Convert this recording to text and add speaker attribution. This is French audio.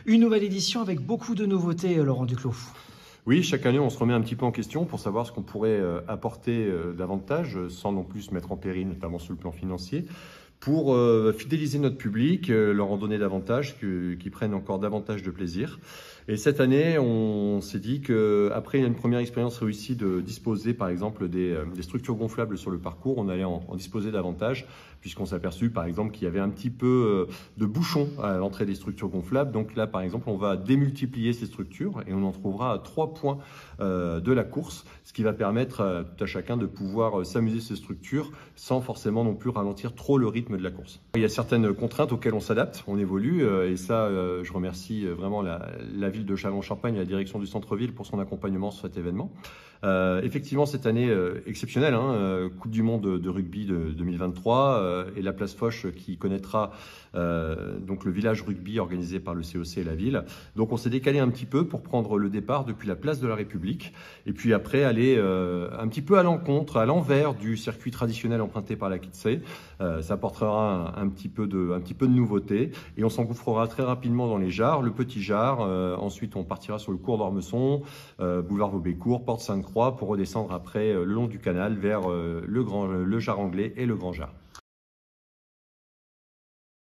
Speaker 1: Une nouvelle édition avec beaucoup de nouveautés, Laurent Duclos.
Speaker 2: Oui, chaque année, on se remet un petit peu en question pour savoir ce qu'on pourrait apporter davantage, sans non plus se mettre en péril, notamment sur le plan financier, pour fidéliser notre public, leur en donner davantage, qu'ils prennent encore davantage de plaisir. Et cette année, on s'est dit qu'après une première expérience réussie de disposer, par exemple, des structures gonflables sur le parcours, on allait en disposer davantage, puisqu'on s'est aperçu, par exemple, qu'il y avait un petit peu de bouchons à l'entrée des structures gonflables. Donc là, par exemple, on va démultiplier ces structures et on en trouvera à 3 points de la course, ce qui va permettre à tout à chacun de pouvoir s'amuser ces structures sans forcément non plus ralentir trop le rythme de la course. Il y a certaines contraintes auxquelles on s'adapte, on évolue, et ça, je remercie vraiment la ville de Châlons-en-Champagne et la direction du centre-ville pour son accompagnement sur cet événement. Effectivement, cette année exceptionnelle, Coupe du Monde de rugby de 2023 et la place Foch qui connaîtra donc le village rugby organisé par le COC et la ville. Donc on s'est décalé un petit peu pour prendre le départ depuis la place de la République et puis après aller un petit peu à l'encontre, à l'envers du circuit traditionnel emprunté par la Kitsé. Ça apportera un petit peu de nouveauté et on s'engouffrera très rapidement dans les jarres, le petit Jard. Ensuite, on partira sur le cours d'Ormesson, boulevard Vaubécourt, porte Sainte-Croix pour redescendre après le long du canal vers le Jard anglais et le Grand Jard.